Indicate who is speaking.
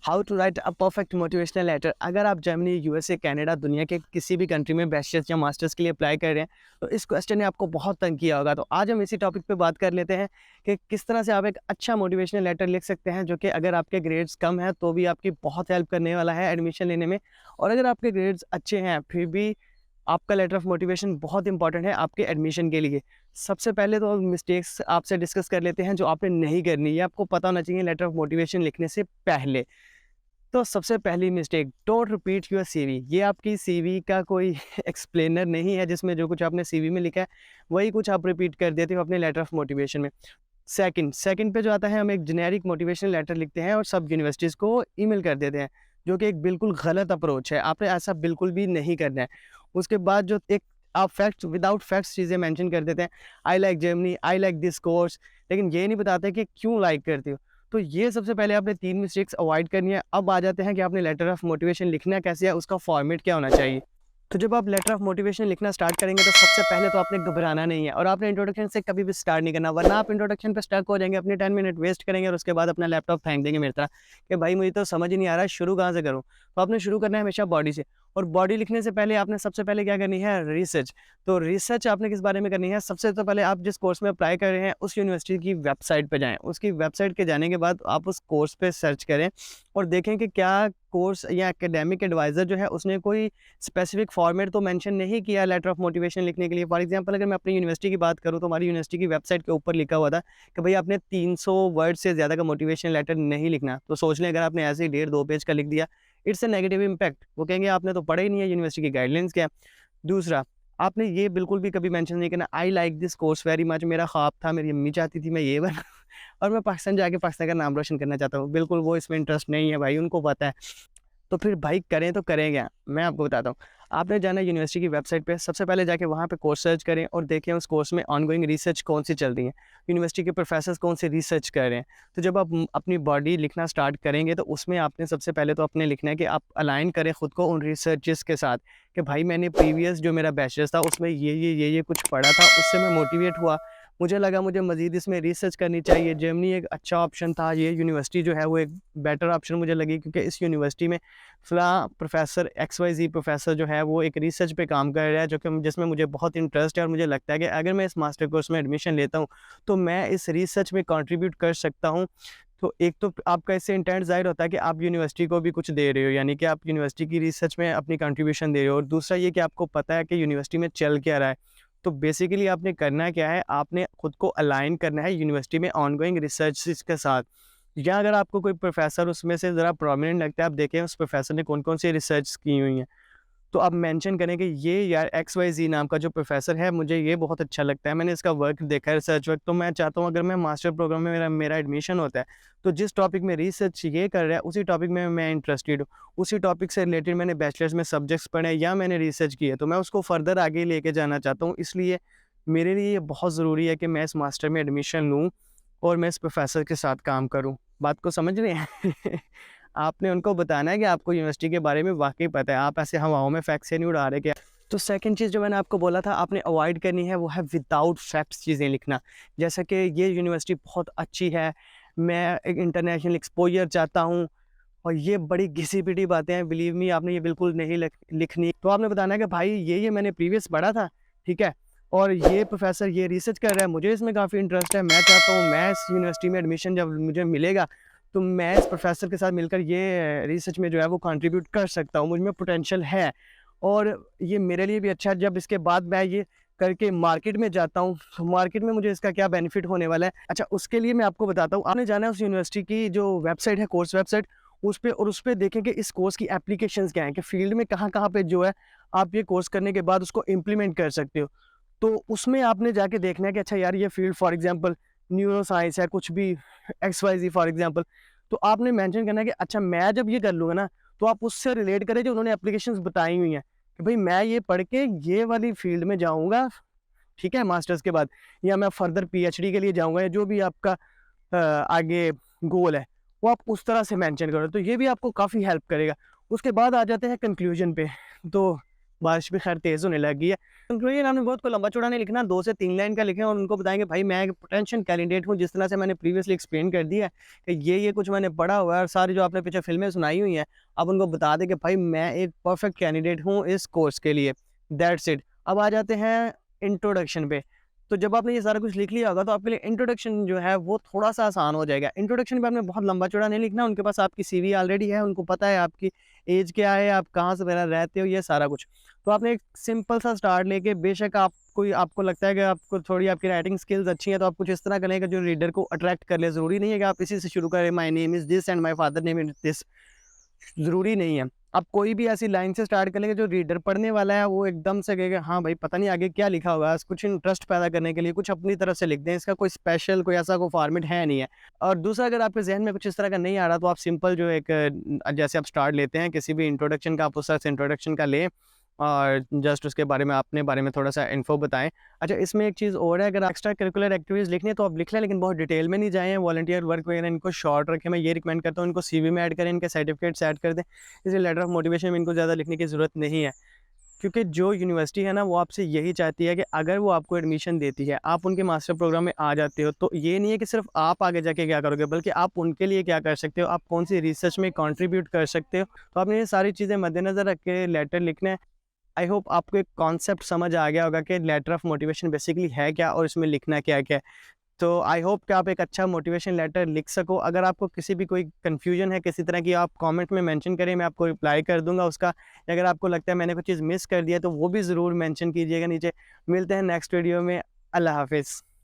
Speaker 1: How to write a perfect motivational letter. अगर आप Germany, USA, Canada, दुनिया के किसी भी कंट्री में बैचलर्स या मास्टर्स के लिए अप्लाई कर रहे हैं, तो इस क्वेश्चन ने आपको बहुत तंग किया होगा। तो आज हम इसी टॉपिक पे बात कर लेते हैं कि किस तरह से आप एक अच्छा मोटिवेशनल लेटर लिख सकते हैं, जो कि अगर आपके ग्रेड्स कम हैं तो भी आपकी बहुत हेल्प करने वाला है एडमिशन लेने में। और अगर आपके ग्रेड्स अच्छे हैं फिर भी आपका लेटर ऑफ मोटिवेशन बहुत इंपॉर्टेंट है आपके एडमिशन के लिए। सबसे पहले तो मिस्टेक्स आपसे डिस्कस कर लेते हैं जो आपने नहीं करनी, ये आपको पता होना चाहिए लेटर ऑफ मोटिवेशन लिखने से पहले। तो सबसे पहली mistake, don't repeat your CV. ये आपकी सीवी का कोई एक्सप्लेनर नहीं है जिसमें जो कुछ आपने सीवी में लिखा है वही कुछ आप रिपीट कर देते हो अपने लेटर ऑफ मोटिवेशन में। सेकंड पे जो आता है, हम एक जेनेरिक मोटिवेशनल लेटर लिखते हैं और सब यूनिवर्सिटीज़ को ईमेल कर देते हैं, जो कि एक बिल्कुल गलत अप्रोच है। आपने ऐसा बिल्कुल भी नहीं करना है। उसके बाद जो एक आप फैक्ट्स विदाउट फैक्ट्स चीज़ें मेंशन कर देते हैं, I like Germany, I like this course, लेकिन ये नहीं बताते कि क्यों लाइक करते हो। तो ये सबसे पहले आपने 3 मिस्टेक्स अवॉइड करनी है। अब आ जाते हैं कि आपने लेटर ऑफ मोटिवेशन लिखना कैसे है, उसका फॉर्मेट क्या होना चाहिए। तो जब आप लेटर ऑफ मोटिवेशन लिखना स्टार्ट करेंगे तो सबसे पहले तो आपने घबराना नहीं है और आपने इंट्रोडक्शन से कभी भी स्टार्ट नहीं करना, वरना आप इंट्रोडक्शन पे स्टक हो जाएंगे, अपने 10 मिनट वेस्ट करेंगे और उसके बाद अपना लैपटॉप फेंक देंगे मेरी तरह कि भाई मुझे तो समझ ही नहीं आ रहा शुरू कहाँ से करूँ। तो आपने शुरू करना है हमेशा बॉडी से, और बॉडी लिखने से पहले आपने सबसे पहले क्या करनी है, रिसर्च। तो रिसर्च आपने किस बारे में करनी है, सबसे तो पहले आप जिस कोर्स में अप्लाई कर रहे हैं उस यूनिवर्सिटी की वेबसाइट पर जाएँ। उसकी वेबसाइट के जाने के बाद आप उस कोर्स पर सर्च करें और देखें कि क्या कोर्स या एकेडमिक एडवाइज़र जो है उसने कोई स्पेसिफिक फॉर्मेट तो मेंशन नहीं किया लेटर ऑफ मोटिवेशन लिखने के लिए। फॉर एग्जांपल अगर मैं अपनी यूनिवर्सिटी की बात करूँ तो हमारी यूनिवर्सिटी की वेबसाइट के ऊपर लिखा हुआ था कि भाई आपने 300 वर्ड से ज़्यादा का मोटिवेशन लेटर नहीं लिखना। तो सोच लें अगर आपने ऐसे ही 1.5-2 पेज का लिख दिया, इट्स अ नेगेटिव इम्पैक्ट। वो कहेंगे आपने तो पढ़ा ही नहीं है यूनिवर्सिटी की गाइडलाइंस क्या है। दूसरा, आपने ये बिल्कुल भी कभी मेंशन नहीं करना, I like this course very much, मेरा ख्वाब था, मेरी अम्मी चाहती थी मैं ये बना और मैं पाकिस्तान जाके पाकिस्तान का नाम रोशन करना चाहता हूँ। बिल्कुल वो इसमें इंटरेस्ट नहीं है भाई, उनको पता है। तो फिर भाई करें तो करें क्या? मैं आपको बताता हूँ। आपने जाना है यूनिवर्सिटी की वेबसाइट पे, सबसे पहले जाके वहाँ पे कोर्स सर्च करें और देखें उस कोर्स में ऑनगोइंग रिसर्च कौन सी चल रही है। यूनिवर्सिटी के प्रोफेसर्स कौन से रिसर्च कर रहे हैं। तो जब आप अपनी बॉडी लिखना स्टार्ट करेंगे तो उसमें आपने सबसे पहले तो अपने लिखना है कि आप अलाइन करें खुद को उन रिसर्चेस के साथ कि भाई मैंने प्रीवियस जो मेरा बैचलर्स था उसमें ये कुछ पढ़ा था, उससे मैं मोटिवेट हुआ। मुझे लगा मुझे मज़ीद इसमें रिसर्च करनी चाहिए। जर्मनी एक अच्छा ऑप्शन था, ये यूनिवर्सिटी जो है वो एक बेटर ऑप्शन मुझे लगी क्योंकि इस यूनिवर्सिटी में फ़लाँ प्रोफ़ेसर XYZ प्रोफ़ेसर जो है वो एक रिसर्च पे काम कर रहा है, जो कि जिसमें मुझे बहुत इंटरेस्ट है और मुझे लगता है कि अगर मैं इस मास्टर कोर्स में एडमिशन लेता हूँ तो मैं इस रिसर्च में कंट्रीब्यूट कर सकता हूँ। तो एक तो आपका इससे इंटेंट ज़ाहिर होता है कि आप यूनिवर्सिटी को भी कुछ दे रहे हो, यानी कि आप यूनिवर्सिटी की रिसर्च में अपनी कंट्रीब्यूशन दे रहे हो। और दूसरा ये कि आपको पता है कि यूनिवर्सिटी में चल क्या रहा है। तो बेसिकली आपने करना क्या है, आपने खुद को अलाइन करना है यूनिवर्सिटी में ऑनगोइंग रिसर्चेस के साथ। या अगर आपको कोई प्रोफ़ेसर उसमें से ज़रा प्रोमिनेंट लगता है, आप देखें उस प्रोफ़ेसर ने कौन-कौन सी रिसर्च की हुई हैं। तो आप मेंशन करें कि ये यार XYZ नाम का जो प्रोफ़ेसर है, मुझे ये बहुत अच्छा लगता है, मैंने इसका वर्क देखा है, रिसर्च वर्क, तो मैं चाहता हूँ अगर मैं मास्टर प्रोग्राम में मेरा मेरा एडमिशन होता है, तो जिस टॉपिक में रिसर्च ये कर रहा है, उसी टॉपिक में मैं इंटरेस्टेड हूँ। उसी टॉपिक से रिलेटेड मैंने बैचलर्स में सब्जेक्ट्स पढ़े हैं या मैंने रिसर्च की है, तो मैं उसको फ़र्दर आगे लेके जाना चाहता हूँ। इसलिए मेरे लिए ये बहुत ज़रूरी है कि मैं इस मास्टर में एडमिशन लूँ और मैं इस प्रोफ़ेसर के साथ काम करूँ। बात को समझ रहे हैं? आपने उनको बताना है कि आपको यूनिवर्सिटी के बारे में वाक़ई पता है, आप ऐसे हवाओं में फैक्ट से नहीं उड़ा रहे क्या। तो सेकंड चीज़ जो मैंने आपको बोला था आपने अवॉइड करनी है वो है विदाउट फैक्ट्स चीज़ें लिखना। जैसा कि ये यूनिवर्सिटी बहुत अच्छी है, मैं एक इंटरनेशनल एक्सपोज़र चाहता हूँ और ये बड़ी घिसी-पिटी बातें हैं, बिलीव मी आपने ये बिल्कुल नहीं लिखनी। तो आपने बताना है कि भाई ये मैंने प्रीवियस पढ़ा था, ठीक है? और ये प्रोफ़ेसर ये रिसर्च कर रहा है, मुझे इसमें काफ़ी इंटरेस्ट है, मैं चाहता हूँ मैं इस यूनिवर्सिटी में एडमिशन जब मुझे मिलेगा तो मैं इस प्रोफ़ेसर के साथ मिलकर ये रिसर्च में जो है वो कंट्रीब्यूट कर सकता हूँ, मुझ में पोटेंशियल है और ये मेरे लिए भी अच्छा है। जब इसके बाद मैं ये करके मार्केट में जाता हूँ, तो मार्केट में मुझे इसका क्या बेनिफिट होने वाला है। अच्छा, उसके लिए मैं आपको बताता हूँ, आपने जाना है उस यूनिवर्सिटी की जो वेबसाइट है, कोर्स वेबसाइट, उस पे देखें कि इस कोर्स की एप्लीकेशंस क्या हैं, कि फ़ील्ड में कहाँ-कहाँ पे जो है आप ये कोर्स करने के बाद उसको इम्प्लीमेंट कर सकते हो। तो उसमें आपने जाके देखना है कि अच्छा यार ये field for example neuro science है, कुछ भी XYZ फॉर एग्ज़ाम्पल, तो आपने मेंशन करना है कि अच्छा मैं जब ये कर लूँगा ना, तो आप उससे रिलेट करें जो उन्होंने एप्लीकेशंस बताई हुई हैं, कि भई मैं ये पढ़ के ये वाली फ़ील्ड में जाऊँगा, ठीक है, मास्टर्स के बाद, या मैं फर्दर PhD के लिए जाऊँगा, या जो भी आपका आगे गोल है, वो आप उस तरह से मेंशन करो, तो ये भी आपको काफ़ी हेल्प करेगा। उसके बाद आ जाते हैं कंक्लूजन पे। तो बारिश भी खैर तेज़ होने लगी है। कंक्लूजन आपने बहुत को लंबा चौड़ा नहीं लिखना, 2 से 3 लाइन का लिखें और उनको बताएँगे भाई मैं एक पोटेंशियल कैंडिडेट हूँ, जिस तरह से मैंने प्रीवियसली एक्सप्लेन कर दिया है कि ये कुछ मैंने पढ़ा हुआ है और सारी जो आपने पीछे फ़िल्में सुनाई हुई हैं, आप उनको बता दें कि भाई मैं एक परफेक्ट कैंडिडेट हूँ इस कोर्स के लिए। That's it. अब आ जाते हैं इंट्रोडक्शन पे। तो जब आपने ये सारा कुछ लिख लिया होगा तो आपके लिए इंट्रोडक्शन जो है वो थोड़ा-सा आसान हो जाएगा। इंट्रोडक्शन में आपने बहुत लंबा चौड़ा नहीं लिखना, उनके पास आपकी सीवी ऑलरेडी है, उनको पता है आपकी एज क्या है, आप कहाँ से वगैरह रहते हो, ये सारा कुछ। तो आपने एक सिंपल सा स्टार्ट लेके बेशक आपको लगता है कि आपको थोड़ी आपकी राइटिंग स्किल्स अच्छी हैं, तो आप कुछ इस तरह करें कि जो रीडर को अट्रैक्ट कर ले। ज़रूरी नहीं है कि आप इसी से शुरू करें, my name is this and my father name is this, ज़रूरी नहीं है। आप कोई भी ऐसी लाइन से स्टार्ट कर लेंगे जो रीडर पढ़ने वाला है वो एकदम से कहेगा हाँ भाई पता नहीं आगे क्या लिखा होगा, कुछ इंटरेस्ट पैदा करने के लिए कुछ अपनी तरफ से लिख दें। इसका कोई स्पेशल कोई ऐसा कोई फॉर्मेट है नहीं है। और दूसरा, अगर आपके ज़हन में कुछ इस तरह का नहीं आ रहा तो आप सिंपल जो एक जैसे आप स्टार्ट लेते हैं किसी भी इंट्रोडक्शन का, आप उस तरह से इंट्रोडक्शन का लें और जस्ट उसके बारे में अपने बारे में थोड़ा-सा इन्फो बताएँ। अच्छा, इसमें एक चीज़ और है, अगर एक्स्ट्रा करिकुलर एक्टिविटीज़ लिखनी है तो आप लिख लें, लेकिन बहुत डिटेल में नहीं जाएँ। वॉलंटियर वर्क वगैरह इनको शॉर्ट रखें, मैं ये रिकमेंड करता हूँ। इनको सीवी में ऐड करें, इनके सर्टिफिकेट्स ऐड कर दें। इसलिए लेटर ऑफ मोटिवेशन में इनको ज़्यादा लिखने की ज़रूरत नहीं है, क्योंकि जो यूनिवर्सिटी है ना वो आपसे यही चाहती है कि अगर वो आपको एडमिशन देती है, आप उनके मास्टर प्रोग्राम में आ जाते हो, तो ये नहीं है कि सिर्फ आप आगे जाके क्या करोगे, बल्कि आप उनके लिए क्या कर सकते हो, आप कौन सी रिसर्च में कंट्रीब्यूट कर सकते हो। तो आपने ये सारी चीज़ें मद्देनज़र रख के लेटर लिखना है। आई होप आपको एक कॉन्सेप्ट समझ आ गया होगा कि लेटर ऑफ मोटिवेशन बेसिकली है क्या और इसमें लिखना क्या-क्या है। तो आई होप कि आप एक अच्छा मोटिवेशन लेटर लिख सको। अगर आपको किसी भी कोई कन्फ्यूजन है किसी तरह की, आप कमेंट में मेंशन करें, मैं आपको रिप्लाई कर दूँगा उसका। अगर आपको लगता है मैंने कोई चीज़ मिस कर दिया है तो वो भी ज़रूर मेंशन कीजिएगा नीचे। मिलते हैं नेक्स्ट वीडियो में। अल्लाह हाफ़िज़।